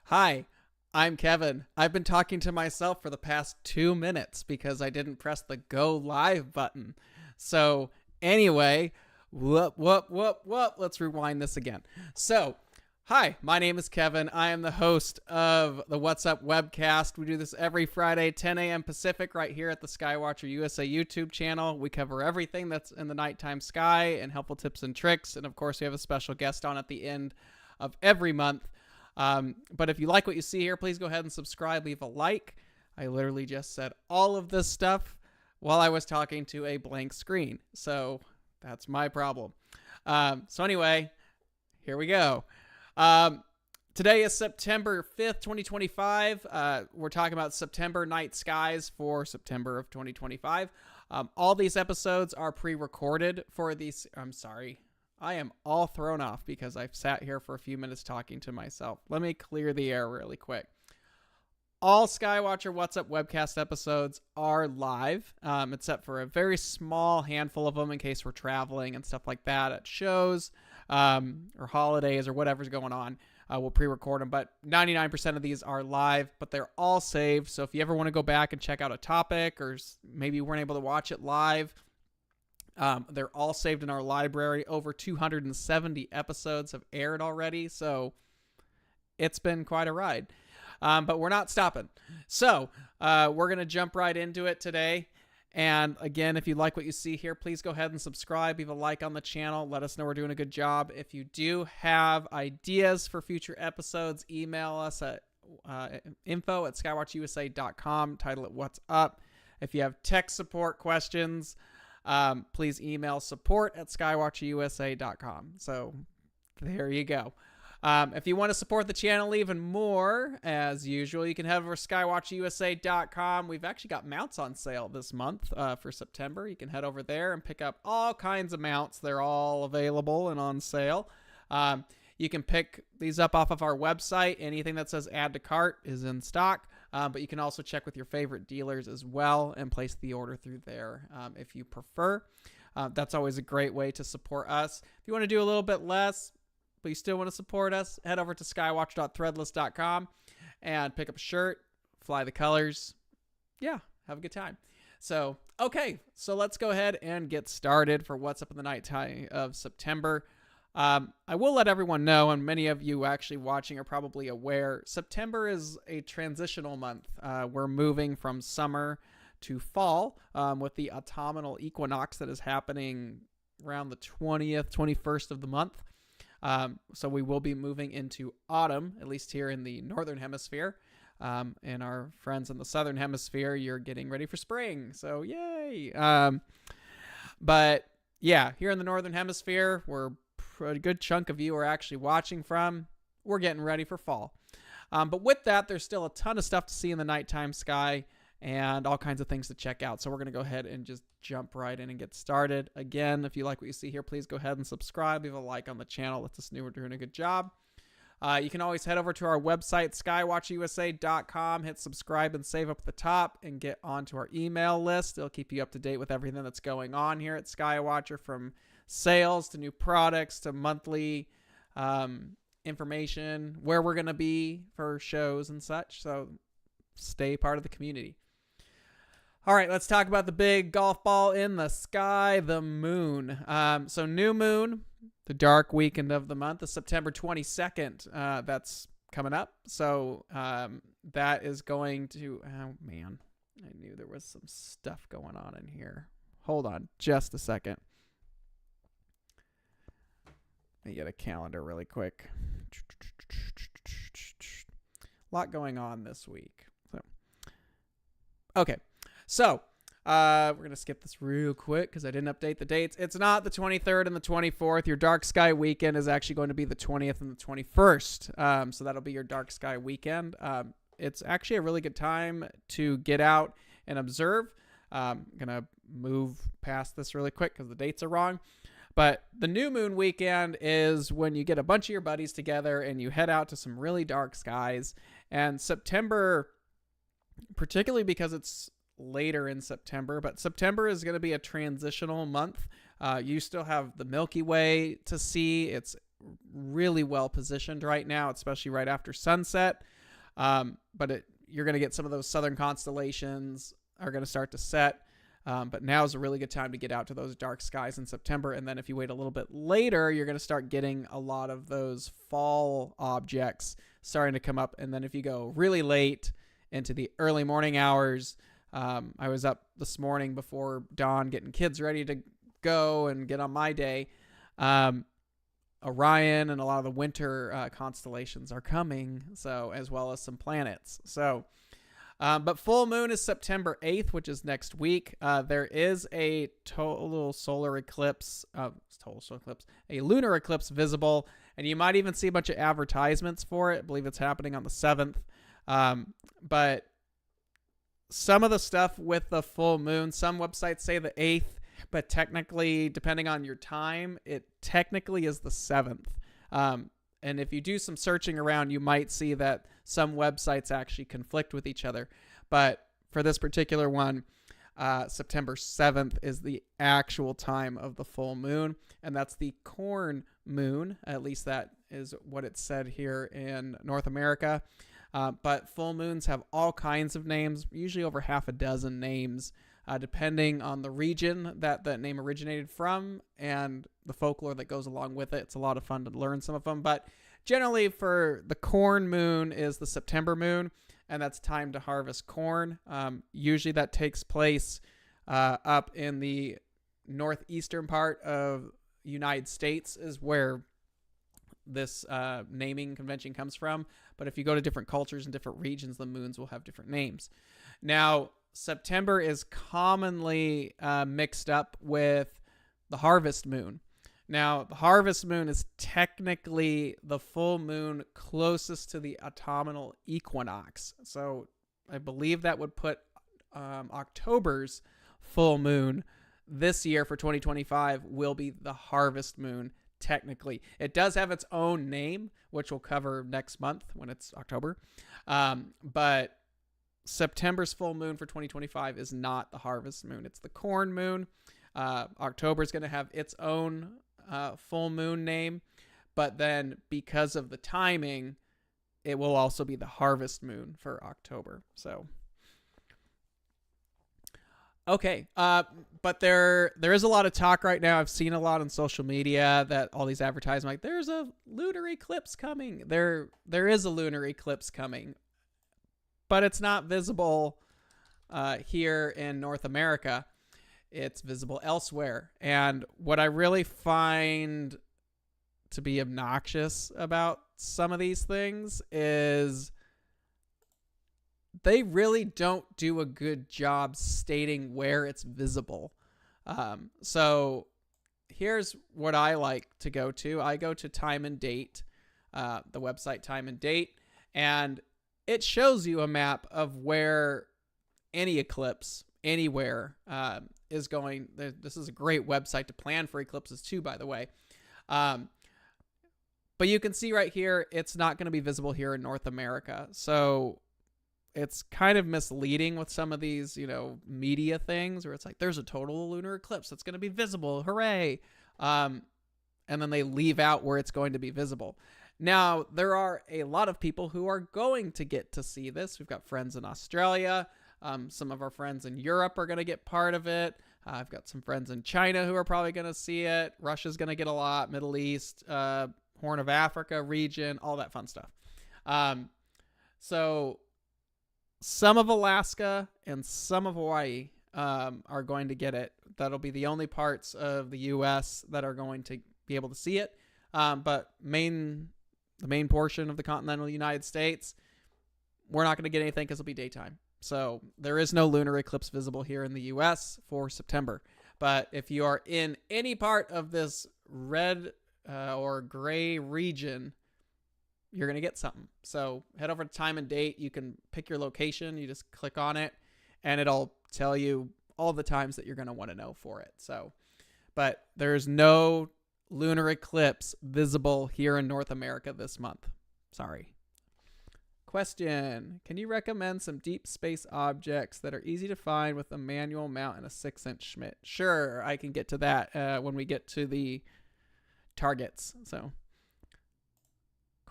Hi, I'm Kevin. I've been talking to myself for the past 2 minutes because I didn't press the go live button. So anyway, let's rewind this again. Hi, my name is Kevin. I am the host of the What's Up Webcast. We do this every Friday, 10 a.m. Pacific, right here at the Skywatcher USA YouTube channel. We cover everything that's in the nighttime sky and helpful tips and tricks. And of course, we have a special guest on at the end of every month. But if you like what you see here, please go ahead and subscribe, leave a like. I literally just said all of this stuff while I was talking to a blank screen. So that's my problem. So anyway, here we go. Today is September 5th, 2025. We're talking about September night skies for September of 2025. All these episodes are pre-recorded for these. I'm sorry. I am all thrown off because I've sat here for a few minutes talking to myself. Let me clear the air really quick. All Skywatcher What's Up Webcast episodes are live, except for a very small handful of them in case we're traveling and stuff like that at shows or holidays or whatever's going on. We'll pre-record them, but 99% of these are live, but they're all saved. So if you ever want to go back and check out a topic or maybe you weren't able to watch it live, they're all saved in our library. Over 270 episodes have aired already, so it's been quite a ride. But we're not stopping. So we're going to jump right into it today. And again, if you like what you see here, please go ahead and subscribe, leave a like on the channel. Let us know we're doing a good job. If you do have ideas for future episodes, email us at info@skywatchusa.com. Title it What's Up. If you have tech support questions, please email support@skywatchusa.com. So there you go. If you want to support the channel even more, as usual, you can head over to skywatchusa.com. We've actually got mounts on sale this month for September. You can head over there and pick up all kinds of mounts. They're all available and on sale. You can pick these up off of our website. Anything that says add to cart is in stock. But you can also check with your favorite dealers as well and place the order through there if you prefer. That's always a great way to support us. If you want to do a little bit less, but you still want to support us, head over to skywatch.threadless.com and pick up a shirt, fly the colors. Yeah, have a good time. So, okay, so let's go ahead and get started for What's Up in the Nighttime of September. I will let everyone know, and many of you actually watching are probably aware, September is a transitional month. We're moving from summer to fall with the autumnal equinox that is happening around the 20th, 21st of the month. So we will be moving into autumn, at least here in the northern hemisphere. And our friends in the southern hemisphere, you're getting ready for spring. So yay. But yeah, here in the northern hemisphere, where a good chunk of you are actually watching from, we're getting ready for fall. But with that, there's still a ton of stuff to see in the nighttime sky and all kinds of things to check out. So we're going to go ahead and just jump right in and get started. Again, if you like what you see here, please go ahead and subscribe, leave a like on the channel. Let us know we're doing a good job. You can always head over to our website, skywatchusa.com, hit subscribe and save up at the top, and get onto our email list. It'll keep you up to date with everything that's going on here at Skywatcher, from sales to new products to monthly information, where we're going to be for shows and such. So stay part of the community. All right, let's talk about the big golf ball in the sky, the moon. So new moon, the dark weekend of the month, is September 22nd. That's coming up. So that is going to, oh man, I knew there was some stuff going on in here. Hold on just a second. Let me get a calendar really quick. A lot going on this week. Okay. So, we're going to skip this real quick because I didn't update the dates. It's not the 23rd and the 24th. Your dark sky weekend is actually going to be the 20th and the 21st. So that'll be your dark sky weekend. It's actually a really good time to get out and observe. I'm going to move past this really quick because the dates are wrong. But the new moon weekend is when you get a bunch of your buddies together and you head out to some really dark skies. And September, particularly because it's later in September, but September is going to be a transitional month. You still have the Milky Way to see. It's really well positioned right now, especially right after sunset. But you're going to get some of those southern constellations are going to start to set. But now is a really good time to get out to those dark skies in September. And then if you wait a little bit later, you're going to start getting a lot of those fall objects starting to come up. And then if you go really late into the early morning hours, I was up this morning before dawn getting kids ready to go and get on my day. Orion and a lot of the winter constellations are coming, so as well as some planets. So, but full moon is September 8th, which is next week. There is a total solar eclipse, a lunar eclipse visible, and you might even see a bunch of advertisements for it. I believe it's happening on the 7th. But some of the stuff with the full moon, some websites say the 8th, but technically, depending on your time, it technically is the 7th. And if you do some searching around, you might see that some websites actually conflict with each other. But for this particular one, September 7th is the actual time of the full moon, and that's the corn moon. At least that is what it said here in North America. But full moons have all kinds of names, usually over half a dozen names, depending on the region that that name originated from and the folklore that goes along with it. It's a lot of fun to learn some of them. But generally for the corn moon is the September moon, and that's time to harvest corn. Usually that takes place up in the northeastern part of the United States is where this naming convention comes from. But if you go to different cultures and different regions, the moons will have different names. Now, September is commonly mixed up with the harvest moon. Now, the harvest moon is technically the full moon closest to the autumnal equinox. So I believe that would put October's full moon this year for 2025 will be the harvest moon. Technically, it does have its own name, which we'll cover next month when it's October. But September's full moon for 2025 is not the harvest moon. It's the corn moon. October is going to have its own full moon name. But then because of the timing, it will also be the harvest moon for October. So, okay. But there is a lot of talk right now. I've seen a lot on social media that all these advertisements like there's a lunar eclipse coming. There is a lunar eclipse coming, but it's not visible here in North America. It's visible elsewhere. And what I really find to be obnoxious about some of these things is they really don't do a good job stating where it's visible. So here's what I like to go to. I go to Time and Date, the website Time and Date, and it shows you a map of where any eclipse anywhere is going. This is a great website to plan for eclipses too, by the way. But you can see right here, it's not going to be visible here in North America. So it's kind of misleading with some of these, media things where it's like, there's a total lunar eclipse that's going to be visible. Hooray. And then they leave out where it's going to be visible. Now, there are a lot of people who are going to get to see this. We've got friends in Australia. Some of our friends in Europe are going to get part of it. I've got some friends in China who are probably going to see it. Russia's going to get a lot. Middle East, Horn of Africa region, all that fun stuff. So some of Alaska and some of Hawaii are going to get it. That'll be the only parts of the U.S. that are going to be able to see it. But the main portion of the continental United States, we're not going to get anything because it'll be daytime. So there is no lunar eclipse visible here in the U.S. for September. But if you are in any part of this red or gray region, you're going to get something. So head over to Time and Date. You can pick your location. You just click on it, and it'll tell you all the times that you're going to want to know for it. So, but there's no lunar eclipse visible here in North America this month. Sorry. Question. Can you recommend some deep space objects that are easy to find with a manual mount and a 6-inch Schmidt? Sure, I can get to that when we get to the targets. So,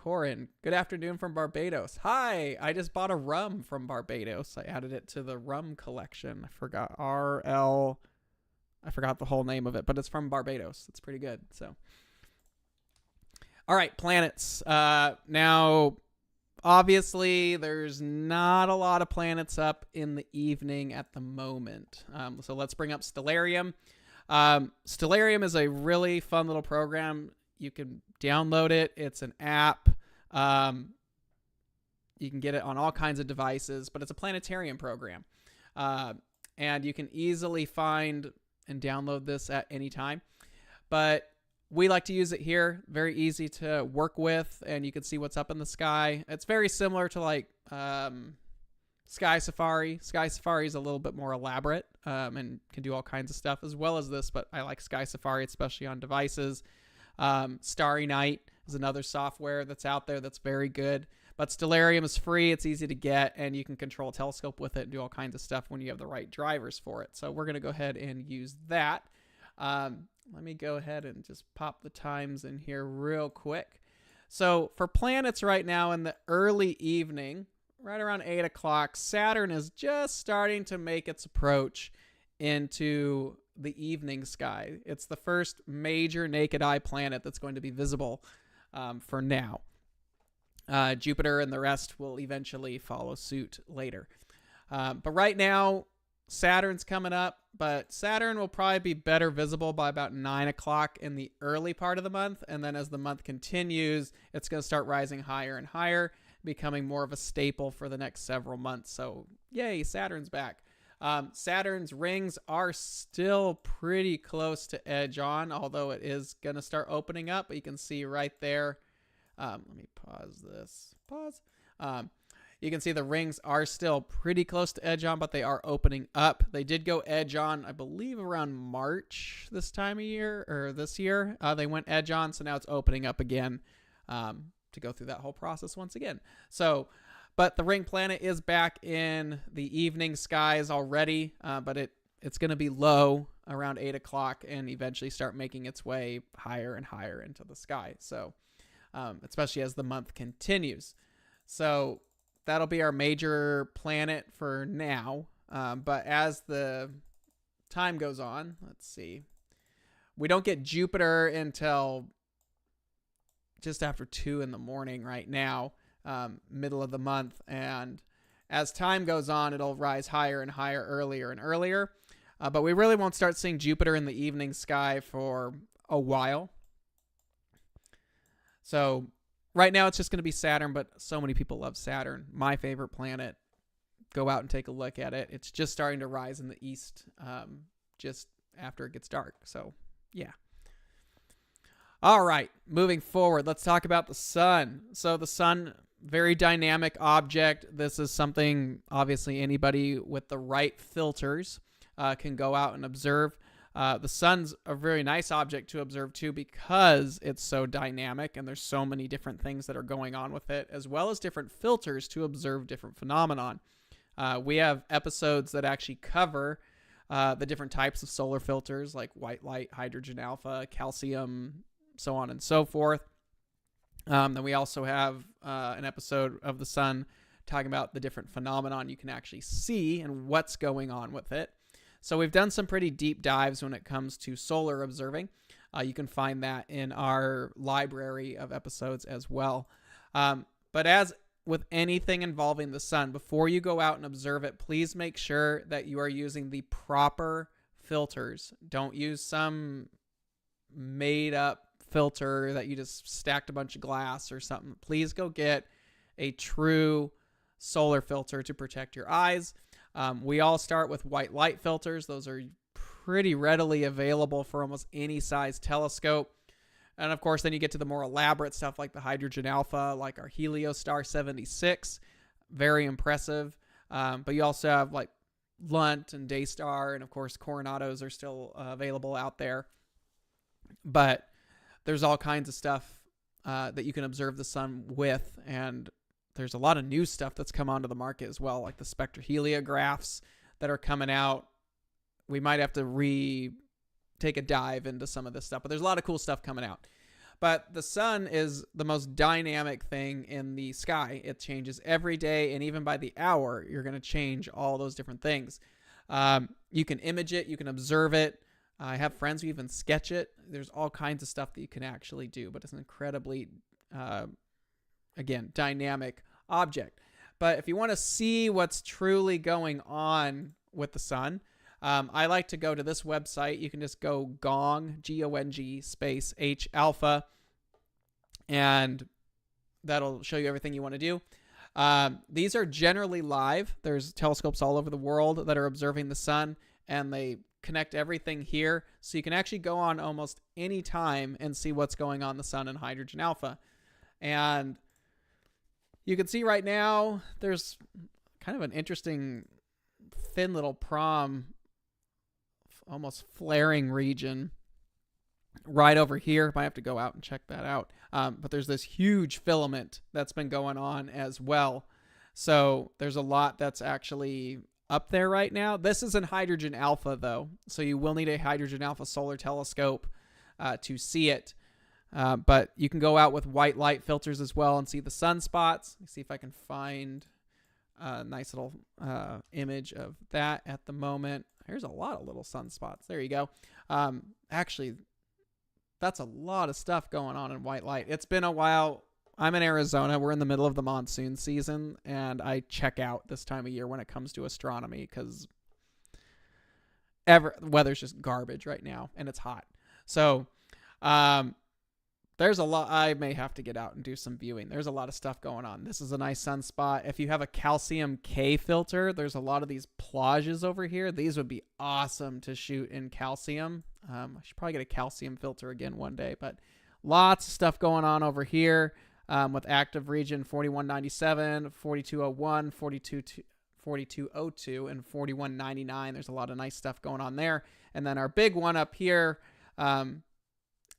Corin, good afternoon from Barbados. Hi, I just bought a rum from Barbados. I added it to the rum collection. I forgot I forgot the whole name of it, but it's from Barbados. It's pretty good. So, all right, planets. Now, obviously, there's not a lot of planets up in the evening at the moment. So let's bring up Stellarium. Stellarium is a really fun little program. You can download it. It's an app. You can get it on all kinds of devices, but it's a planetarium program. And you can easily find and download this at any time. But we like to use it here. Very easy to work with, and you can see what's up in the sky. It's very similar to like Sky Safari. Sky Safari is a little bit more elaborate and can do all kinds of stuff as well as this, but I like Sky Safari, especially on devices. Starry Night is another software that's out there that's very good. But Stellarium is free, it's easy to get, and you can control a telescope with it and do all kinds of stuff when you have the right drivers for it. So we're going to go ahead and use that. Let me go ahead and just pop the times in here real quick. So for planets right now in the early evening, right around 8 o'clock, Saturn is just starting to make its approach into the evening sky. It's the first major naked eye planet that's going to be visible for now. Jupiter and the rest will eventually follow suit later. But right now, Saturn's coming up, but Saturn will probably be better visible by about 9 o'clock in the early part of the month. And then as the month continues, it's going to start rising higher and higher, becoming more of a staple for the next several months. So yay, Saturn's back. Saturn's rings are still pretty close to edge on, although it is going to start opening up. But you can see right there. Let me pause this. You can see the rings are still pretty close to edge on, but they are opening up. They did go edge on, I believe, around March this time of year, or this year. They went edge on, so now it's opening up again to go through that whole process once again. So, but the ring planet is back in the evening skies already, but it's going to be low around 8 o'clock and eventually start making its way higher and higher into the sky. So, especially as the month continues. So that'll be our major planet for now. But as the time goes on, let's see, we don't get Jupiter until just after 2 in the morning right now, middle of the month. And as time goes on, it'll rise higher and higher, earlier and earlier. But we really won't start seeing Jupiter in the evening sky for a while. So right now it's just going to be Saturn, but so many people love Saturn. My favorite planet. Go out and take a look at it. It's just starting to rise in the east just after it gets dark. So, yeah. All right, moving forward, let's talk about the sun. So the sun, very dynamic object. This is something, obviously, anybody with the right filters can go out and observe. The sun's a very nice object to observe too because it's so dynamic and there's so many different things that are going on with it, as well as different filters to observe different phenomenon. We have episodes that actually cover the different types of solar filters like white light, hydrogen alpha, calcium, so on and so forth. Then we also have an episode of the sun talking about the different phenomenon you can actually see and what's going on with it. So we've done some pretty deep dives when it comes to solar observing. You can find that in our library of episodes as well. But as with anything involving the sun, before you go out and observe it, please make sure that you are using the proper filters. Don't use some made up filter that you just stacked a bunch of glass or something. Please go get a true solar filter to protect your eyes. We all start with white light filters. Those are pretty readily available for almost any size telescope. And of course, then you get to the more elaborate stuff like the hydrogen alpha, like our Heliostar 76. Very impressive. But you also have like Lunt and Daystar, and of course, Coronados are still available out there. But there's all kinds of stuff that you can observe the sun with, and there's a lot of new stuff that's come onto the market as well, like the spectroheliographs that are coming out. We might have to take a dive into some of this stuff, but there's a lot of cool stuff coming out. But the sun is the most dynamic thing in the sky. It changes every day, and even by the hour, you're going to change all those different things. You can image it, you can observe it. I have friends who even sketch it. There's all kinds of stuff that you can actually do, but it's an incredibly, again, dynamic object. But if you want to see what's truly going on with the sun, I like to go to this website. You can just go Gong, G-O-N-G, space H alpha, and that'll show you everything you want to do. These are generally live. There's telescopes all over the world that are observing the sun, and they connect everything here. So you can actually go on almost any time and see what's going on in the sun in hydrogen alpha. And you can see right now there's kind of an interesting thin little almost flaring region right over here. Might have to go out and check that out. But there's this huge filament that's been going on as well. So there's a lot that's actually up there right now. This is in hydrogen alpha, though. So you will need a hydrogen alpha solar telescope to see it. But you can go out with white light filters as well and see the sunspots. Let's see if I can find a nice little image of that at the moment. Here's a lot of little sunspots. There you go. Actually, that's a lot of stuff going on in white light. It's been a while. I'm in Arizona. We're in the middle of the monsoon season, and I check out this time of year when it comes to astronomy because weather's just garbage right now, and it's hot. So there's a lot. I may have to get out and do some viewing. There's a lot of stuff going on. This is a nice sunspot. If you have a calcium K filter, there's a lot of these plages over here. These would be awesome to shoot in calcium. I should probably get a calcium filter again one day, but lots of stuff going on over here with active region 4197, 4201, 4202, and 4199. There's a lot of nice stuff going on there. And then our big one up here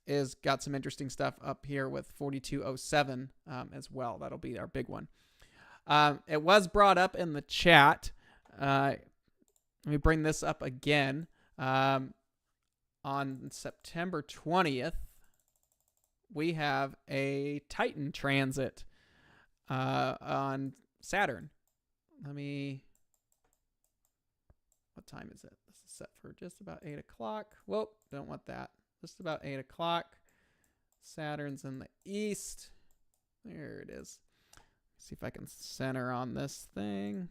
is got some interesting stuff up here with 4207 as well. That'll be our big one. It was brought up in the chat. Let me bring this up again. On September 20th, we have a Titan transit on Saturn. What time is it? This is set for just about 8 o'clock. Whoa, don't want that. Just about 8 o'clock. Saturn's in the east. There it is. See if I can center on this thing.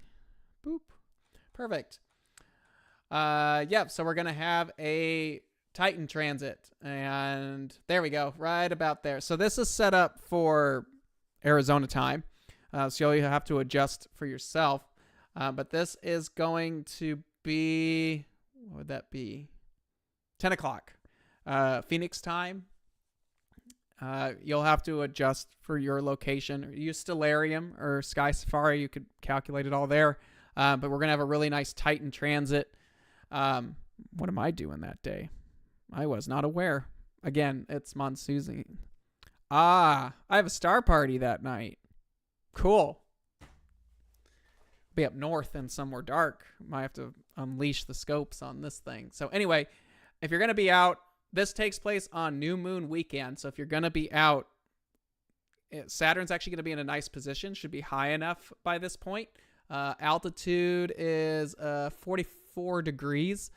Boop. Perfect. Yep, so we're going to have a Titan transit. And there we go. Right about there. So this is set up for Arizona time. So you'll have to adjust for yourself. But this is going to be, what would that be? 10 o'clock. Phoenix time. You'll have to adjust for your location. Use Stellarium or Sky Safari. You could calculate it all there. But we're going to have a really nice Titan transit. What am I doing that day? I was not aware. Again, it's monsoon. I have a star party that night. Cool. Be up north and somewhere dark. Might have to unleash the scopes on this thing. So anyway, if you're going to be out, this takes place on New Moon weekend. So if you're going to be out, Saturn's actually going to be in a nice position. Should be high enough by this point. Altitude is 44 degrees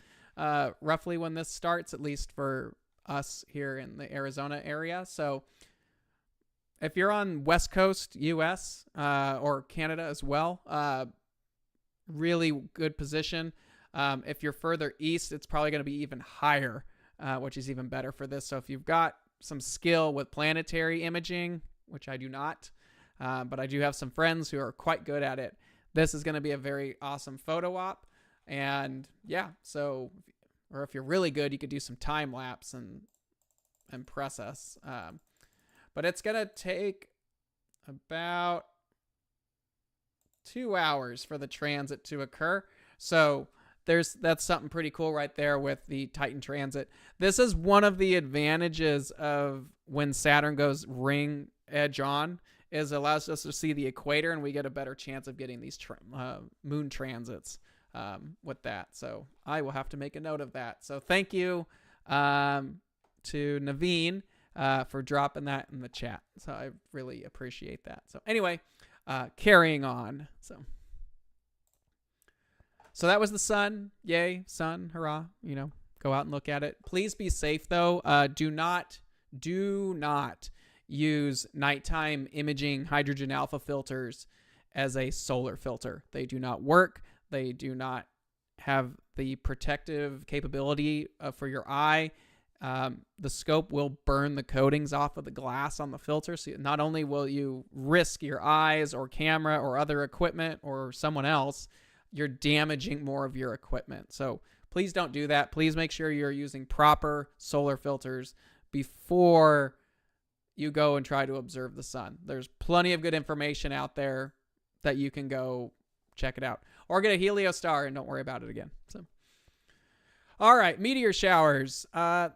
roughly when this starts, at least for us here in the Arizona area. So if you're on West Coast US or Canada as well, really good position. If you're further east, it's probably going to be even higher, which is even better for this. So if you've got some skill with planetary imaging, which I do not, but I do have some friends who are quite good at it, this is going to be a very awesome photo op. And yeah, so, or if you're really good, you could do some time lapse and process. But it's going to take about 2 hours for the transit to occur. So that's something pretty cool right there with the Titan transit. This is one of the advantages of when Saturn goes ring edge on, is it allows us to see the equator, and we get a better chance of getting these moon transits with that. So I will have to make a note of that. So thank you to Naveen for dropping that in the chat. So I really appreciate that. So anyway, carrying on. So that was the sun. Yay, sun, hurrah. Go out and look at it. Please be safe, though. Do not use nighttime imaging hydrogen alpha filters as a solar filter. They do not work. They do not have the protective capability for your eye. The scope will burn the coatings off of the glass on the filter. So not only will you risk your eyes or camera or other equipment or someone else, you're damaging more of your equipment. So please don't do that. Please make sure you're using proper solar filters before you go and try to observe the sun. There's plenty of good information out there that you can go check it out. Or get a heliostar and don't worry about it again. So, all right, meteor showers. I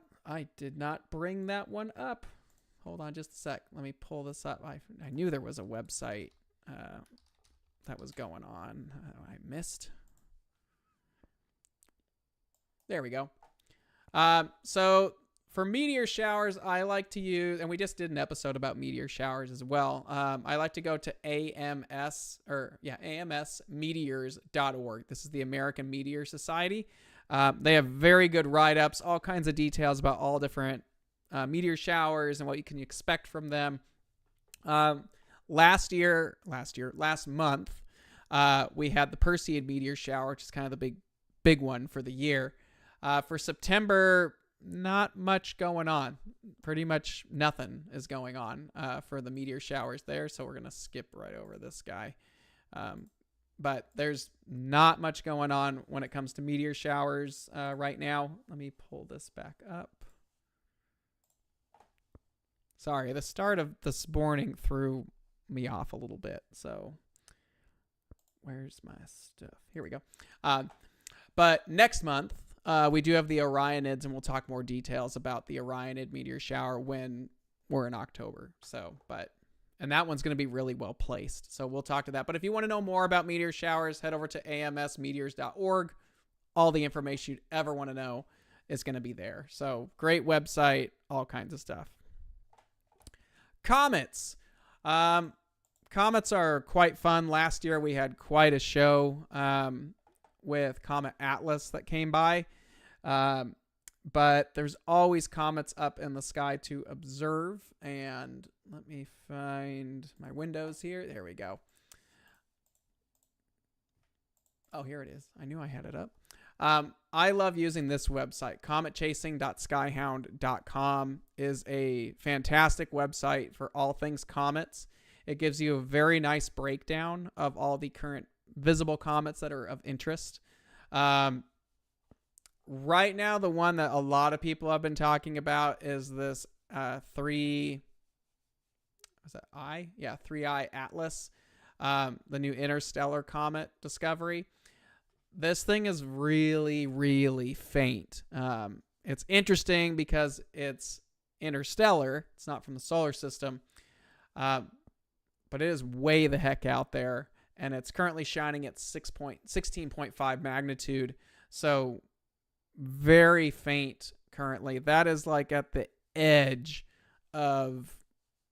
did not bring that one up. Hold on just a sec. Let me pull this up. I knew there was a website that was going on. I missed. There we go. So for meteor showers, I like to use, and we just did an episode about meteor showers as well. I like to go to amsmeteors.org. This is the American Meteor Society. They have very good write-ups, all kinds of details about all different meteor showers and what you can expect from them. Last month, we had the Perseid meteor shower, which is kind of the big one for the year. For September, not much going on. Pretty much nothing is going on for the meteor showers there. So we're going to skip right over this guy. But there's not much going on when it comes to meteor showers right now. Let me pull this back up. Sorry, the start of this morning threw me off a little bit. So where's my stuff? Here we go. But next month, we do have the Orionids, and we'll talk more details about the Orionid meteor shower when we're in October. And that one's going to be really well placed. So we'll talk to that. But if you want to know more about meteor showers, head over to amsmeteors.org. All the information you'd ever want to know is going to be there. So great website, all kinds of stuff. Comets. Comets are quite fun. Last year we had quite a show with Comet Atlas that came by. But there's always comets up in the sky to observe. And let me find my windows here. There we go. Oh, here it is. I knew I had it up. I love using this website. Cometchasing.skyhound.com is a fantastic website for all things comets. It gives you a very nice breakdown of all the current visible comets that are of interest. Right now, the one that a lot of people have been talking about is this 3i Atlas, the new interstellar comet discovery. This thing is really, really faint. It's interesting because it's interstellar. It's not from the solar system, but it is way the heck out there. And it's currently shining at 16.5 magnitude. So very faint currently. That is like at the edge of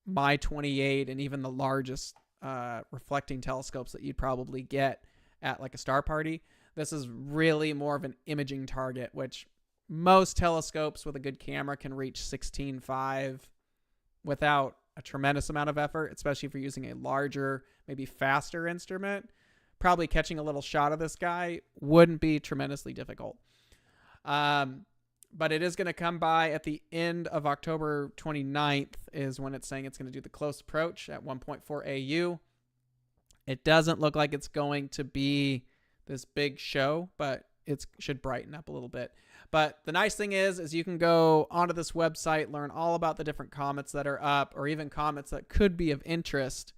my 28 and even the largest reflecting telescopes that you'd probably get at like a star party. This is really more of an imaging target, which most telescopes with a good camera can reach 16.5 without a tremendous amount of effort, especially if you're using a larger, maybe faster instrument. Probably catching a little shot of this guy wouldn't be tremendously difficult. But it is going to come by at the end of October 29th is when it's saying it's going to do the close approach at 1.4 AU. It doesn't look like it's going to be this big show, but it should brighten up a little bit. But the nice thing is you can go onto this website, learn all about the different comets that are up, or even comets that could be of interest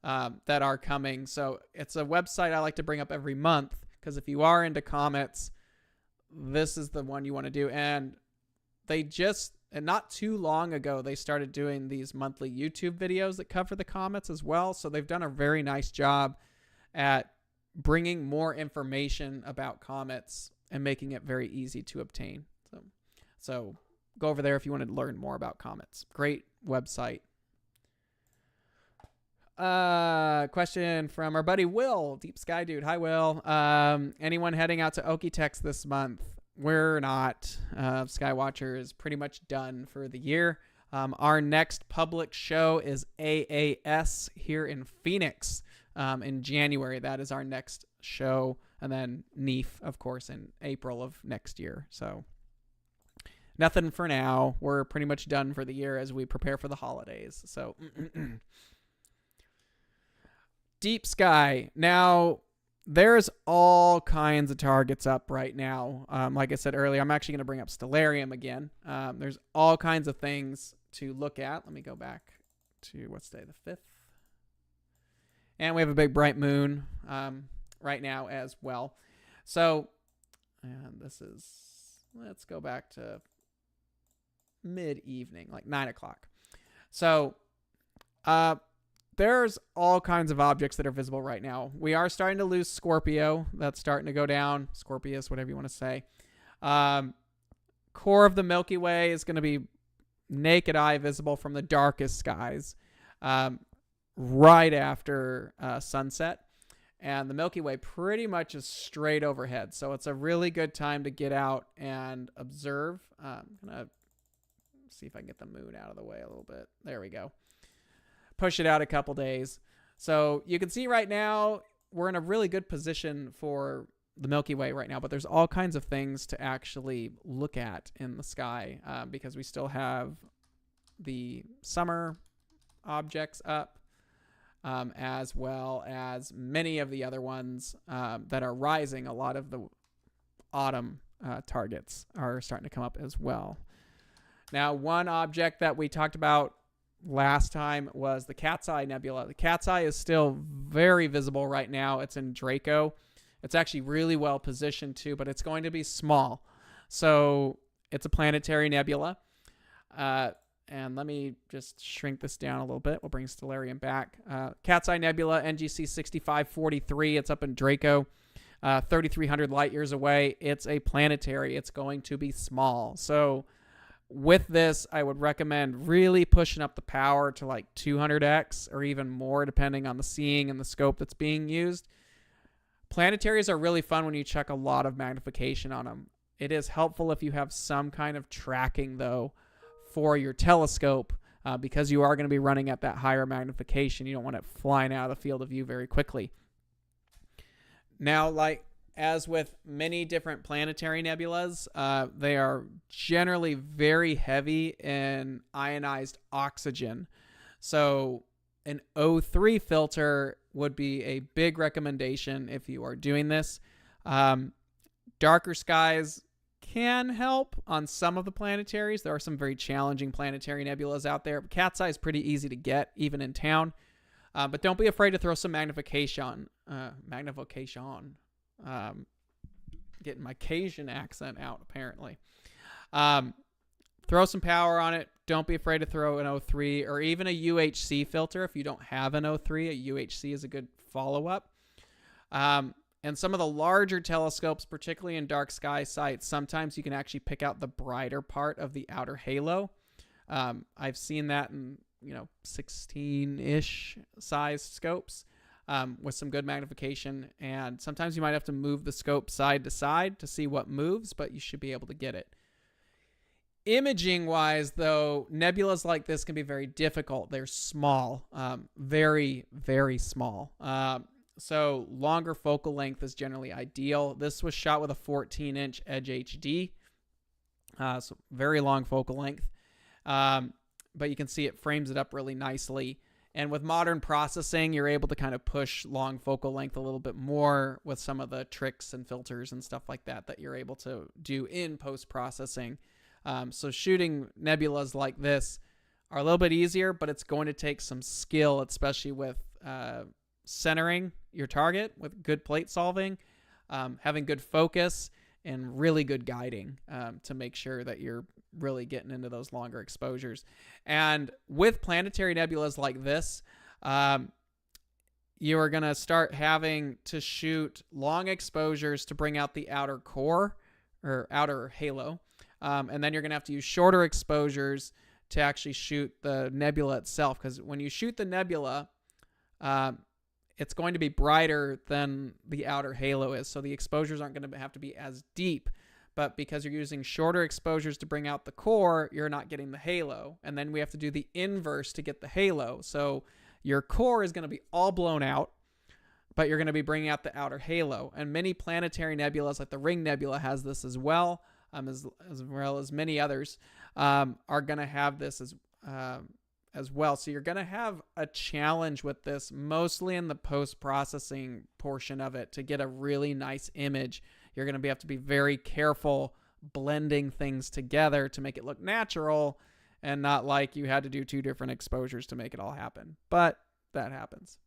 that are coming. So it's a website I like to bring up every month, because if you are into comets, this is the one you want to do. And not too long ago, they started doing these monthly YouTube videos that cover the comets as well. So they've done a very nice job at bringing more information about comets and making it very easy to obtain. So go over there if you want to learn more about comets. Great website. Question from our buddy Will, Deep Sky Dude. Hi, Will. Anyone heading out to Okie-Tex this month? We're not. Skywatcher is pretty much done for the year. Our next public show is AAS here in Phoenix in January. That is our next show. And then NEAF, of course, in April of next year. So nothing for now. We're pretty much done for the year as we prepare for the holidays. So Deep Sky. Now, there's all kinds of targets up right now. Like I said earlier, I'm actually going to bring up Stellarium again. There's all kinds of things to look at. Let me go back to, what's today, the 5th? And we have a big bright moon right now as well. So, and this is, let's go back to mid-evening, like 9 o'clock. So, there's all kinds of objects that are visible right now. We are starting to lose Scorpio. That's starting to go down. Scorpius, whatever you want to say. Core of the Milky Way is going to be naked eye visible from the darkest skies right after sunset. And the Milky Way pretty much is straight overhead. So it's a really good time to get out and observe. I'm going to see if I can get the moon out of the way a little bit. There we go. Push it out a couple days. So you can see right now we're in a really good position for the Milky Way right now, but there's all kinds of things to actually look at in the sky because we still have the summer objects up as well as many of the other ones that are rising. A lot of the autumn targets are starting to come up as well. Now, one object that we talked about last time was the Cat's Eye Nebula. The Cat's Eye is still very visible right now. It's in Draco. It's actually really well positioned too, but it's going to be small. So it's a planetary nebula. And let me just shrink this down a little bit. We'll bring Stellarium back. Cat's Eye Nebula, NGC 6543. It's up in Draco, 3,300 light years away. It's a planetary. It's going to be small. So with this, I would recommend really pushing up the power to like 200x or even more, depending on the seeing and the scope that's being used. Planetaries are really fun when you check a lot of magnification on them. It is helpful if you have some kind of tracking, though, for your telescope because you are going to be running at that higher magnification. You don't want it flying out of the field of view very quickly. Now, like as with many different planetary nebulas, they are generally very heavy in ionized oxygen. So an O3 filter would be a big recommendation if you are doing this. Darker skies can help on some of the planetaries. There are some very challenging planetary nebulas out there. Cat's Eye is pretty easy to get, even in town. But don't be afraid to throw some magnification. Getting my Cajun accent out, apparently. Throw some power on it. Don't be afraid to throw an O3 or even a UHC filter. If you don't have an O3, a UHC is a good follow-up. And some of the larger telescopes, particularly in dark sky sites, sometimes you can actually pick out the brighter part of the outer halo. I've seen that in 16-ish sized scopes with some good magnification. And sometimes you might have to move the scope side to side to see what moves, but you should be able to get it. Imaging-wise, though, nebulas like this can be very difficult. They're small, very, very small. So longer focal length is generally ideal. This was shot with a 14-inch Edge HD, so very long focal length. But you can see it frames it up really nicely. And with modern processing, you're able to kind of push long focal length a little bit more with some of the tricks and filters and stuff like that that you're able to do in post-processing. So shooting nebulas like this are a little bit easier, but it's going to take some skill, especially with centering your target with good plate solving, having good focus, and really good guiding to make sure that you're really getting into those longer exposures. And with planetary nebulas like this, you are going to start having to shoot long exposures to bring out the outer core or outer halo. And then you're going to have to use shorter exposures to actually shoot the nebula itself. Because when you shoot the nebula, it's going to be brighter than the outer halo is. So the exposures aren't going to have to be as deep. But because you're using shorter exposures to bring out the core, you're not getting the halo. And then we have to do the inverse to get the halo. So your core is going to be all blown out, but you're going to be bringing out the outer halo. And many planetary nebulas, like the Ring Nebula, has this as well, as well as many others, are going to have this as well. So you're going to have a challenge with this, mostly in the post-processing portion of it, to get a really nice image. You're going to have to be very careful blending things together to make it look natural and not like you had to do 2 different exposures to make it all happen. But that happens.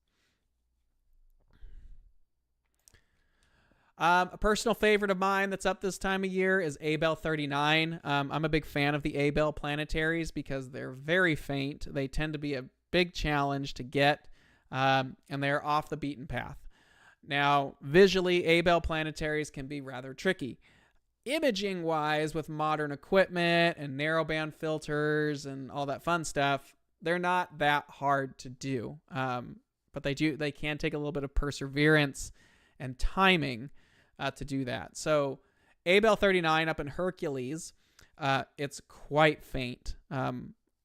A personal favorite of mine that's up this time of year is Abell 39. I'm a big fan of the Abell planetaries because they're very faint. They tend to be a big challenge to get, and they're off the beaten path. Now, visually, Abell planetaries can be rather tricky. Imaging-wise, with modern equipment and narrowband filters and all that fun stuff, they're not that hard to do. But they can take a little bit of perseverance and timing to do that. So Abell 39 up in Hercules, it's quite faint.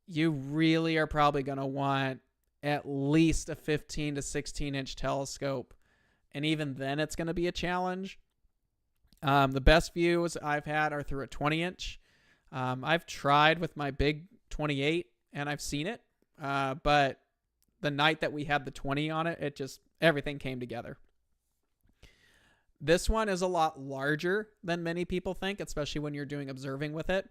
You really are probably going to want at least a 15 to 16 inch telescope. And even then it's going to be a challenge. The best views I've had are through a 20 inch. I've tried with my big 28 and I've seen it. But the night that we had the 20 on it, everything came together. This one is a lot larger than many people think, especially when you're doing observing with it.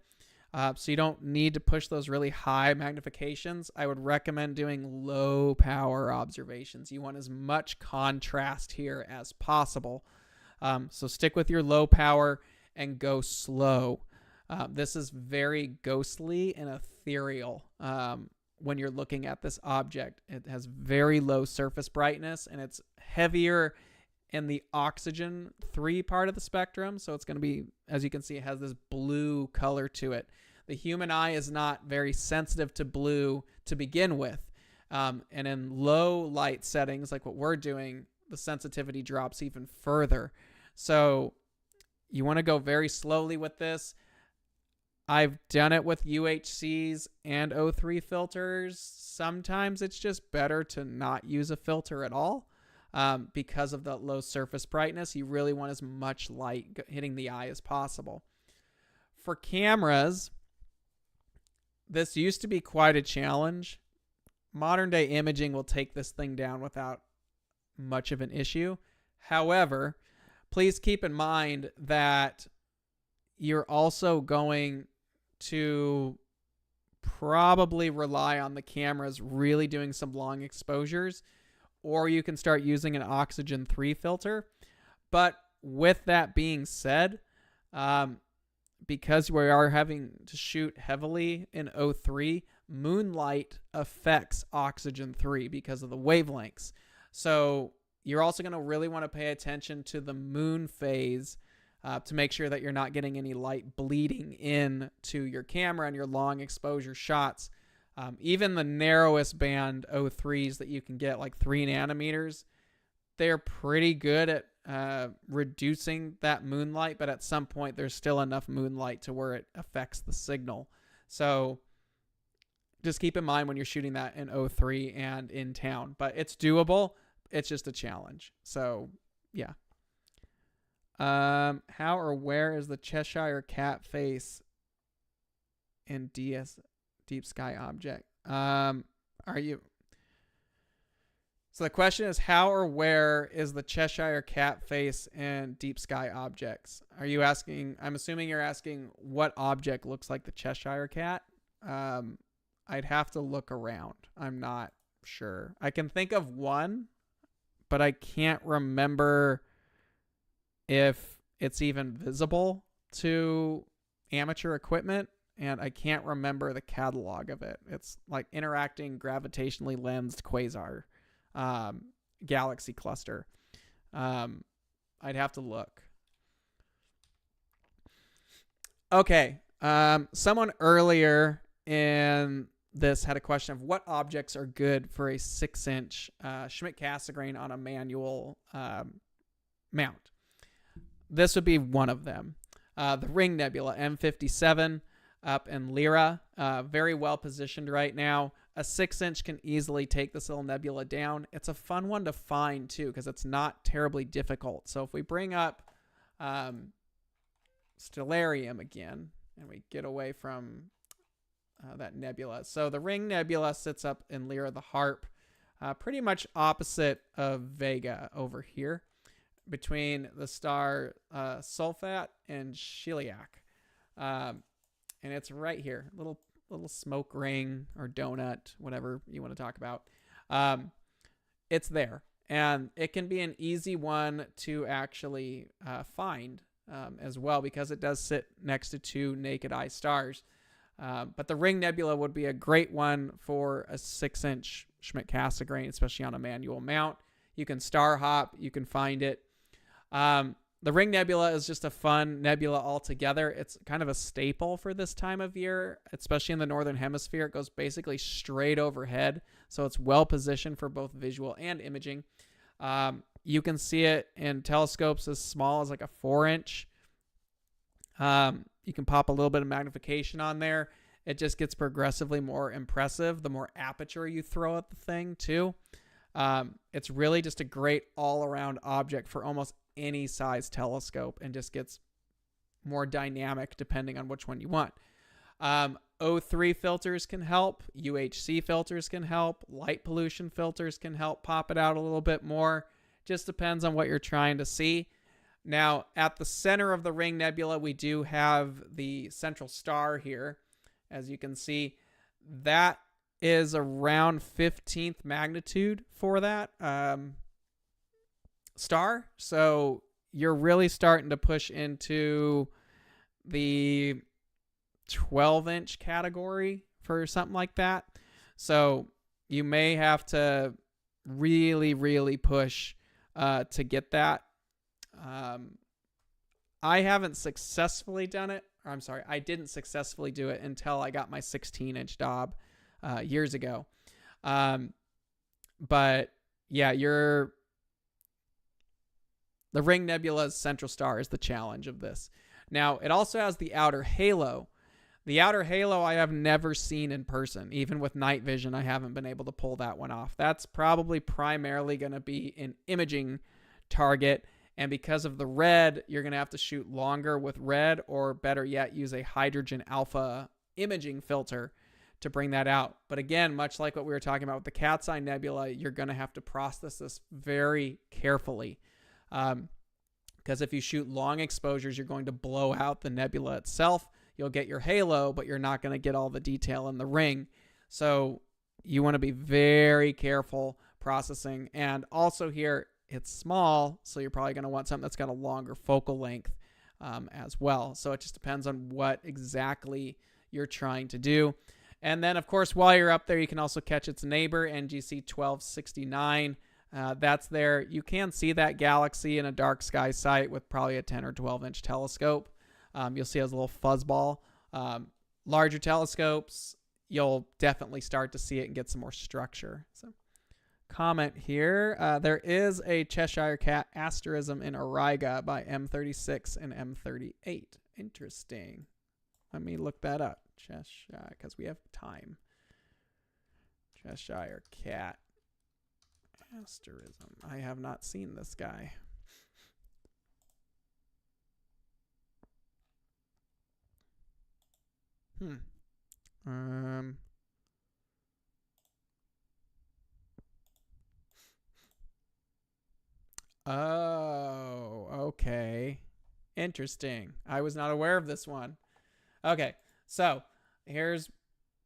So you don't need to push those really high magnifications. I would recommend doing low power observations. You want as much contrast here as possible. So stick with your low power and go slow. This is very ghostly and ethereal when you're looking at this object. It has very low surface brightness and it's heavier in the oxygen 3 part of the spectrum. So it's going to be, as you can see, it has this blue color to it. The human eye is not very sensitive to blue to begin with. And in low light settings, like what we're doing, the sensitivity drops even further. So you want to go very slowly with this. I've done it with UHCs and O3 filters. Sometimes it's just better to not use a filter at all. Because of the low surface brightness, you really want as much light hitting the eye as possible. For cameras, this used to be quite a challenge. Modern day imaging will take this thing down without much of an issue. However, please keep in mind that you're also going to probably rely on the cameras really doing some long exposures, or you can start using an oxygen 3 filter. But with that being said, because we are having to shoot heavily in O3, moonlight affects oxygen 3 because of the wavelengths. So you're also going to really want to pay attention to the moon phase to make sure that you're not getting any light bleeding in to your camera and your long exposure shots. Even the narrowest band O3s that you can get, like 3 nanometers, they're pretty good at reducing that moonlight, but at some point there's still enough moonlight to where it affects the signal. So just keep in mind when you're shooting that in O3 and in town, but it's doable. It's just a challenge. So yeah. How or where is the Cheshire cat face in Deep Sky Object? Are you? So the question is, how or where is the Cheshire cat face in Deep Sky Objects? Are you asking? I'm assuming you're asking what object looks like the Cheshire cat. I'd have to look around. I'm not sure. I can think of one, but I can't remember if it's even visible to amateur equipment. And I can't remember the catalog of it. It's like interacting gravitationally lensed quasar galaxy cluster. I'd have to look. Okay. Someone earlier in this had a question of what objects are good for a 6-inch Schmidt-Cassegrain on a manual mount. This would be one of them. The Ring Nebula M57 up in Lyra, very well positioned right now. A 6-inch can easily take this little nebula down. It's a fun one to find too because it's not terribly difficult. So if we bring up Stellarium again and we get away from that nebula. So the Ring Nebula sits up in Lyra the Harp, pretty much opposite of Vega over here, between the star Sulfat and Chiliac. And it's right here, little smoke ring or donut, whatever you want to talk about. It's there, and it can be an easy one to actually find as well because it does sit next to 2 naked eye stars. But the Ring Nebula would be a great one for a 6-inch Schmidt-Cassegrain, especially on a manual mount. You can star hop, you can find it. The Ring Nebula is just a fun nebula altogether. It's kind of a staple for this time of year, especially in the northern hemisphere. It goes basically straight overhead, so it's well positioned for both visual and imaging. You can see it in telescopes as small as like a 4-inch. You can pop a little bit of magnification on there. It just gets progressively more impressive the more aperture you throw at the thing too. It's really just a great all-around object for almost any size telescope and just gets more dynamic depending on which one you want. O3 filters can help. UHC filters can help. Light pollution filters can help pop it out a little bit more. Just depends on what you're trying to see. Now, at the center of the Ring Nebula, we do have the central star here. As you can see, that is around 15th magnitude for that star. So you're really starting to push into the 12-inch category for something like that. So you may have to really, really push to get that. I haven't successfully done it. Or I'm sorry, I didn't successfully do it until I got my 16-inch Dob years ago. But yeah, the Ring Nebula's central star is the challenge of this. Now, it also has the outer halo. The outer halo I have never seen in person. Even with night vision, I haven't been able to pull that one off. That's probably primarily going to be an imaging target. And because of the red, you're going to have to shoot longer with red, or better yet, use a hydrogen alpha imaging filter to bring that out. But again, much like what we were talking about with the Cat's Eye Nebula, you're going to have to process this very carefully. Because if you shoot long exposures, you're going to blow out the nebula itself. You'll get your halo, but you're not going to get all the detail in the ring. So you want to be very careful processing. And also here, it's small, so you're probably going to want something that's got a longer focal length as well. So it just depends on what exactly you're trying to do. And then, of course, while you're up there, you can also catch its neighbor, NGC 1269. That's there. You can see that galaxy in a dark sky site with probably a 10 or 12-inch telescope. You'll see it as a little fuzzball. Larger telescopes, you'll definitely start to see it and get some more structure. So, comment here. There is a Cheshire Cat asterism in Auriga by M36 and M38. Interesting. Let me look that up. Cheshire, because we have time. Cheshire Cat asterism. I have not seen this guy. Oh, okay. Interesting. I was not aware of this one. Okay, so here's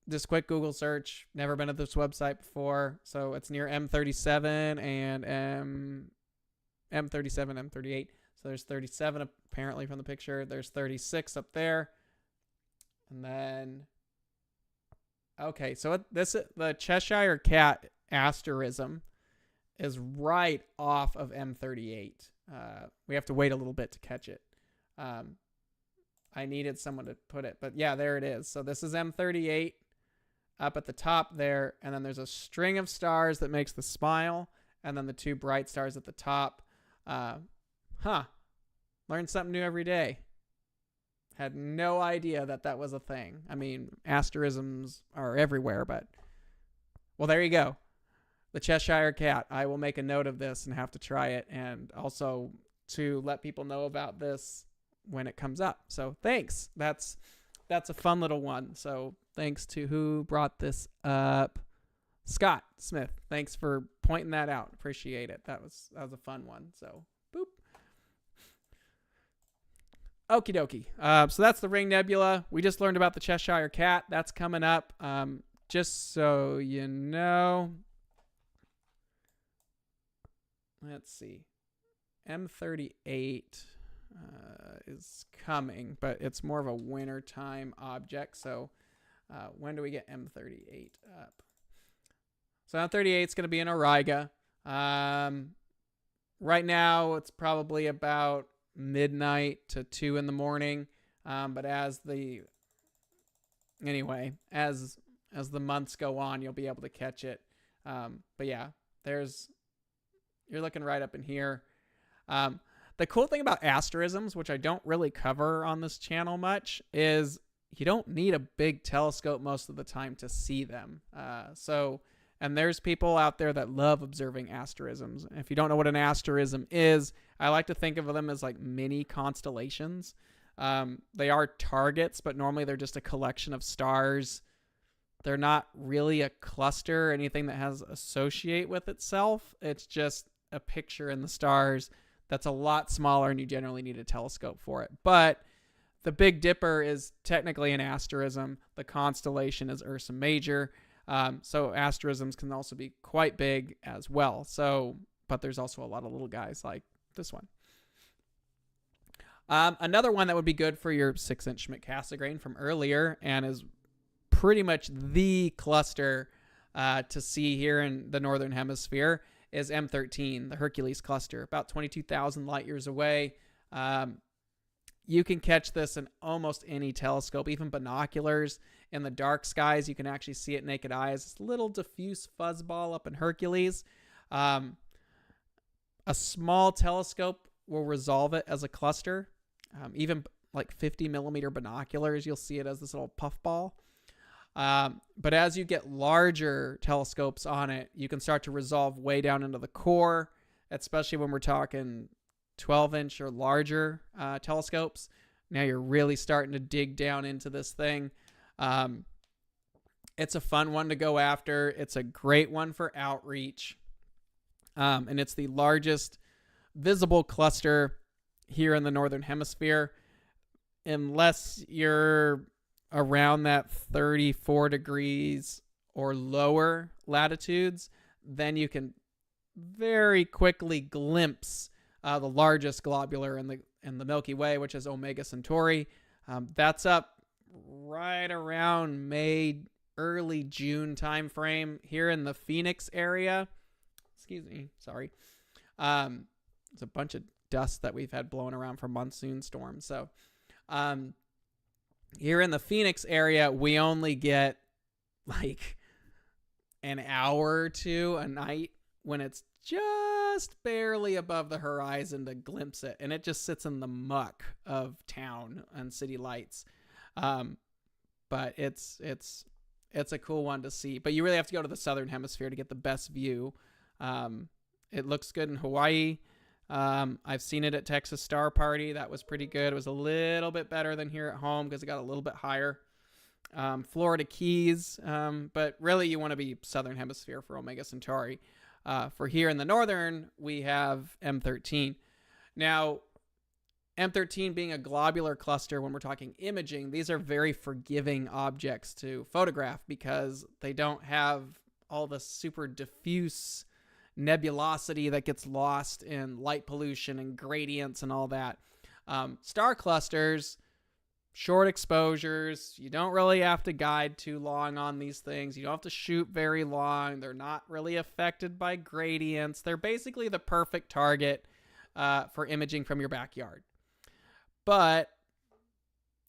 this quick Google search. Never been at this website before. So it's near M37 and M37, M38. So there's 37 apparently from the picture. There's 36 up there. And then, okay, so the Cheshire Cat asterism is right off of M38. We have to wait a little bit to catch it. I needed someone to put it. But yeah, there it is. So this is M38 up at the top there. And then there's a string of stars that makes the smile. And then the 2 bright stars at the top. Learn something new every day. Had no idea that that was a thing. I mean, asterisms are everywhere, but... Well, there you go. The Cheshire Cat. I will make a note of this and have to try it. And also to let people know about this when it comes up. So thanks. That's a fun little one. So thanks to who brought this up. Scott Smith. Thanks for pointing that out. Appreciate it. That was a fun one. So boop. Okie dokie. So that's the Ring Nebula. We just learned about the Cheshire Cat. That's coming up. Just so you know. Let's see. M38 is coming, but it's more of a wintertime object. So when do we get M38 up? So M38 is going to be in Auriga. Right now, it's probably about midnight to 2 in the morning. But as the months go on, you'll be able to catch it. But yeah, you're looking right up in here. The cool thing about asterisms, which I don't really cover on this channel much, is you don't need a big telescope most of the time to see them. And there's people out there that love observing asterisms. If you don't know what an asterism is, I like to think of them as like mini constellations. They are targets, but normally they're just a collection of stars. They're not really a cluster or anything that has associate with itself. It's just a picture in the stars that's a lot smaller, and you generally need a telescope for it. But the Big Dipper is technically an asterism. The constellation is Ursa Major. So asterisms can also be quite big as well. But there's also a lot of little guys like this one. Another one that would be good for your 6-inch Schmidt-Cassegrain from earlier, and is pretty much the cluster to see here in the Northern Hemisphere, is M13, the Hercules cluster, about 22,000 light years away. You can catch this in almost any telescope, even binoculars. In the dark skies, you can actually see it naked eyes. This little diffuse fuzzball up in Hercules. A small telescope will resolve it as a cluster. Even like 50 millimeter binoculars, you'll see it as this little puffball. But as you get larger telescopes on it, you can start to resolve way down into the core, especially when we're talking 12-inch or larger telescopes. Now you're really starting to dig down into this thing. It's a fun one to go after. It's a great one for outreach. And it's the largest visible cluster here in the Northern Hemisphere. Unless you're around that 34 degrees or lower latitudes, then you can very quickly glimpse the largest globular in the Milky Way, which is Omega Centauri. That's up right around May, early June time frame here in the Phoenix area. Excuse me, sorry. It's a bunch of dust that we've had blowing around from monsoon storms. So here in the Phoenix area, we only get like an hour or two a night when it's just barely above the horizon to glimpse it. And it just sits in the muck of town and city lights. But it's a cool one to see. But you really have to go to the Southern Hemisphere to get the best view. It looks good in Hawaii. I've seen it at Texas Star Party. That was pretty good. It was a little bit better than here at home because it got a little bit higher. Florida Keys. But really you want to be Southern Hemisphere for Omega Centauri. For here in the Northern, we have M13. Now, M13 being a globular cluster, when we're talking imaging, these are very forgiving objects to photograph because they don't have all the super diffuse nebulosity that gets lost in light pollution and gradients and all that. Star clusters, short exposures. You don't really have to guide too long on these things. You don't have to shoot very long. They're not really affected by gradients. They're basically the perfect target for imaging from your backyard. But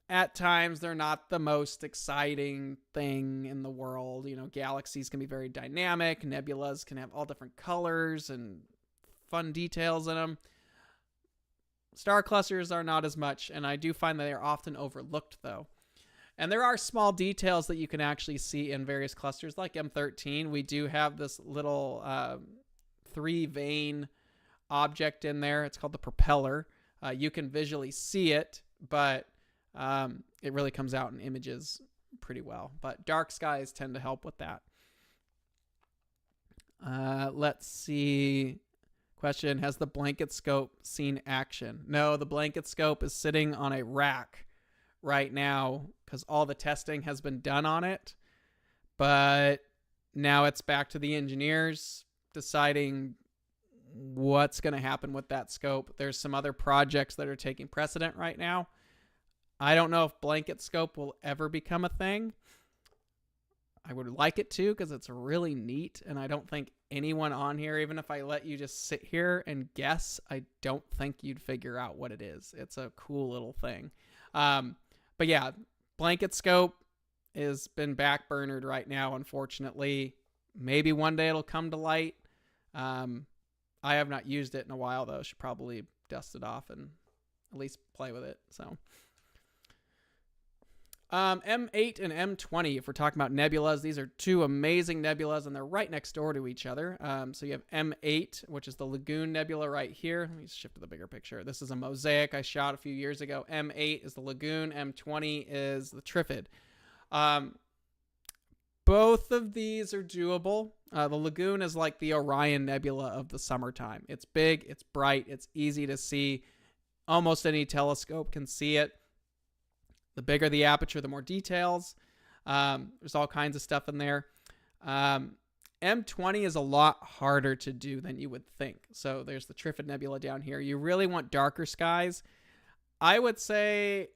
at times they're not the most exciting thing in the world. You know, galaxies can be very dynamic. Nebulas can have all different colors and fun details in them. Star clusters are not as much, and I do find that they are often overlooked, though. And there are small details that you can actually see in various clusters, like M13. We do have this little 3-vein object in there. It's called the propeller. You can visually see it, but it really comes out in images pretty well. But dark skies tend to help with that. Let's see. Question, has the blanket scope seen action? No, the blanket scope is sitting on a rack right now because all the testing has been done on it. But now it's back to the engineers deciding what's going to happen with that scope. There's some other projects that are taking precedent right now. I don't know if blanket scope will ever become a thing. I would like it to because it's really neat, and I don't think anyone on here, even if I let you just sit here and guess, I don't think you'd figure out what it is. It's a cool little thing. But yeah, blanket scope has been backburnered right now, unfortunately. Maybe one day it'll come to light. I have not used it in a while, though. Should probably dust it off and at least play with it. So M8 and M20, if we're talking about nebulas, these are two amazing nebulas, and they're right next door to each other. So you have M8, which is the Lagoon Nebula right here. Let me shift to the bigger picture. This is a mosaic I shot a few years ago. M8 is the Lagoon. M20 is the Trifid. Both of these are doable. The Lagoon is like the Orion Nebula of the summertime. It's big, it's bright, it's easy to see. Almost any telescope can see it. The bigger the aperture, the more details. There's all kinds of stuff in there. M20 is a lot harder to do than you would think. So there's the Trifid Nebula down here. You really want darker skies. I would say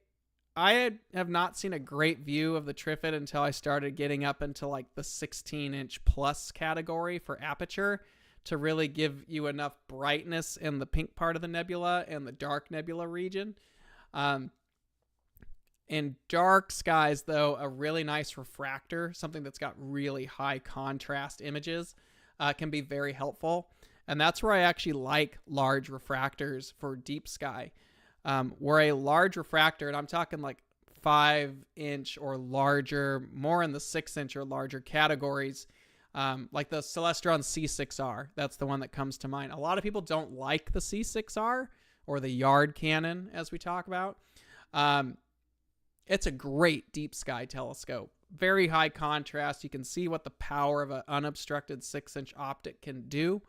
I have not seen a great view of the Trifid until I started getting up into like the 16-inch plus category for aperture to really give you enough brightness in the pink part of the nebula and the dark nebula region. In dark skies, though, a really nice refractor, something that's got really high contrast images, can be very helpful. And that's where I actually like large refractors for deep sky. Where a large refractor, and I'm talking like 5-inch or larger, more in the 6-inch or larger categories, like the Celestron C6R. That's the one that comes to mind. A lot of people don't like the C6R or the Yard Cannon, as we talk about. It's a great deep sky telescope. Very high contrast. You can see what the power of an unobstructed 6-inch optic can do.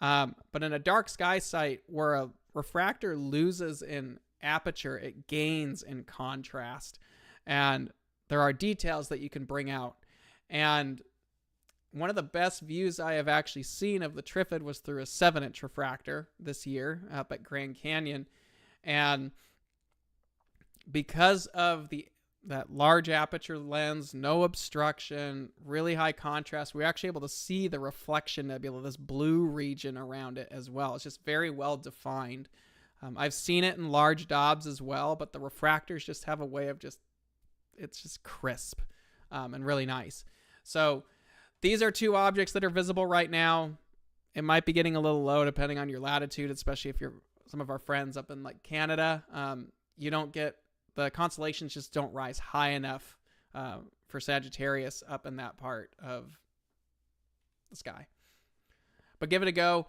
But in a dark sky site where a refractor loses in aperture, it gains in contrast. And there are details that you can bring out. And one of the best views I have actually seen of the Trifid was through a 7-inch refractor this year up at Grand Canyon. And because of that large aperture lens, no obstruction, really high contrast, we're actually able to see the reflection nebula, this blue region around it as well. It's just very well defined. I've seen it in large Dobbs as well, but the refractors just have a way of it's just crisp and really nice. So these are two objects that are visible right now. It might be getting a little low depending on your latitude, especially if you're some of our friends up in like Canada. You don't get the constellations just don't rise high enough for Sagittarius up in that part of the sky. But give it a go.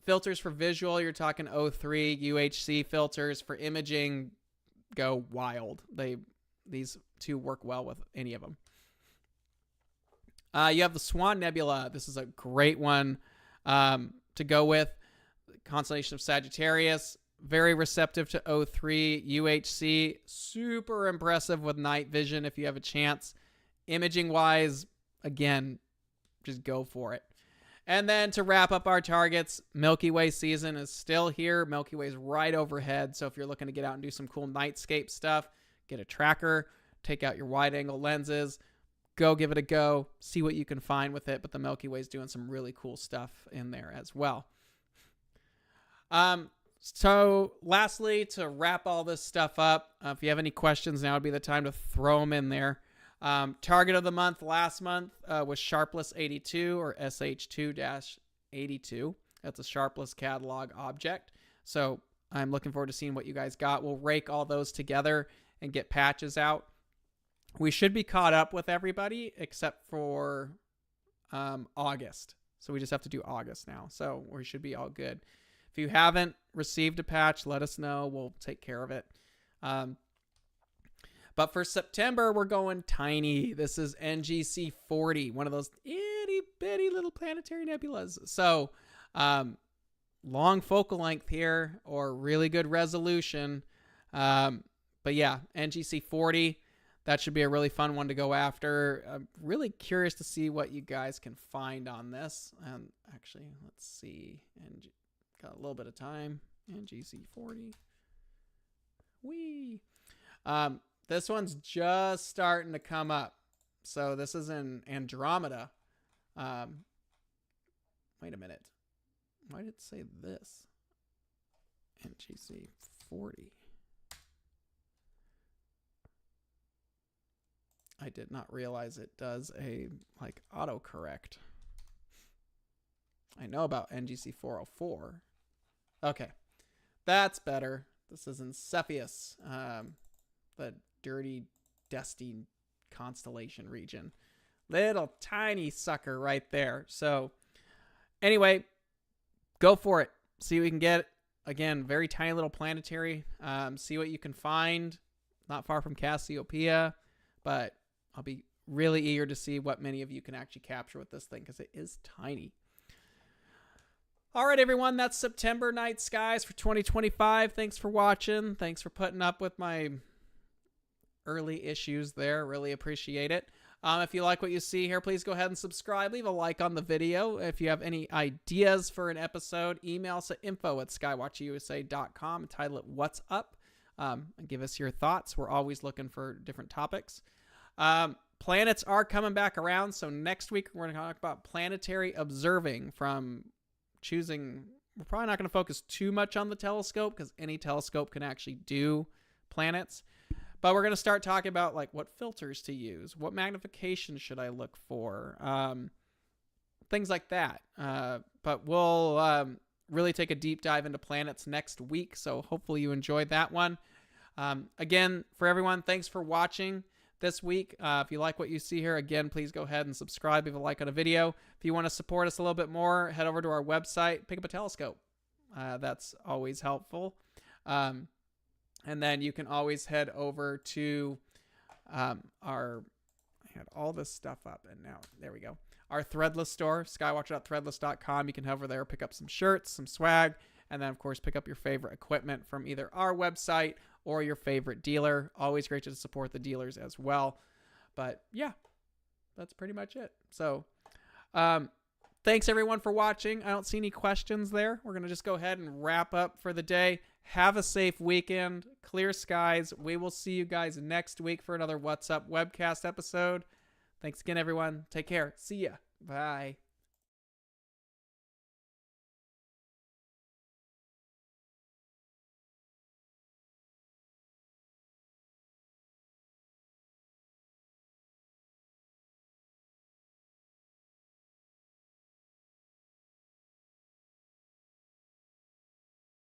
Filters for visual, you're talking O3, UHC filters. For imaging, go wild. These two work well with any of them. You have the Swan Nebula. This is a great one to go with. Constellation of Sagittarius. Very receptive to O3, UHC, super impressive with night vision if you have a chance. Imaging wise, again, just go for it. And then to wrap up our targets, Milky Way season is still here. Milky Way is right overhead. So if you're looking to get out and do some cool nightscape stuff, get a tracker, take out your wide angle lenses, go give it a go, see what you can find with it. But the Milky Way is doing some really cool stuff in there as well. So lastly, to wrap all this stuff up, if you have any questions, now would be the time to throw them in there. Target of the month last month was Sharpless 82 or SH2-82. That's a Sharpless catalog object. So I'm looking forward to seeing what you guys got. We'll rake all those together and get patches out. We should be caught up with everybody except for August. So we just have to do August now. So we should be all good. If you haven't received a patch, let us know. We'll take care of it. But for September, we're going tiny. This is NGC 40, one of those itty bitty little planetary nebulas. So long focal length here, or really good resolution. But yeah, NGC 40, that should be a really fun one to go after. I'm really curious to see what you guys can find on this. Actually, let's see. Got a little bit of time. NGC 40. Whee! This one's just starting to come up. So this is in Andromeda. Wait a minute. Why did it say this? NGC 40. I did not realize it does a autocorrect. I know about NGC 404. Okay, that's better. This is in Cepheus, the dirty, dusty constellation region. Little tiny sucker right there. So anyway, go for it. See what you can get. Again, very tiny little planetary. See what you can find. Not far from Cassiopeia, but I'll be really eager to see what many of you can actually capture with this thing because it is tiny. All right, everyone, that's September night skies for 2025. Thanks for watching. Thanks for putting up with my early issues there. Really appreciate it. If you like what you see here, please go ahead and subscribe. Leave a like on the video. If you have any ideas for an episode, email us at info@skywatchusa.com and title it What's Up. And give us your thoughts. We're always looking for different topics. Planets are coming back around. So next week, we're going to talk about planetary observing from choosing. We're probably not going to focus too much on the telescope because any telescope can actually do planets. But we're going to start talking about what filters to use, what magnification should I look for, things like that. But we'll really take a deep dive into planets next week. So hopefully you enjoyed that one. Again, for everyone, thanks for watching this week. If you like what you see here, again, please go ahead and subscribe, leave a like on a video. If you want to support us a little bit more, head over to our website, pick up a telescope. That's always helpful. And then you can always head over to I had all this stuff up, and now there we go. Our Threadless store, skywatcher.threadless.com. You can head over there, pick up some shirts, some swag, and then, of course, pick up your favorite equipment from either our website or your favorite dealer. Always great to support the dealers as well. But, yeah, that's pretty much it. So, thanks, everyone, for watching. I don't see any questions there. We're going to just go ahead and wrap up for the day. Have a safe weekend. Clear skies. We will see you guys next week for another What's Up Webcast episode. Thanks again, everyone. Take care. See ya. Bye.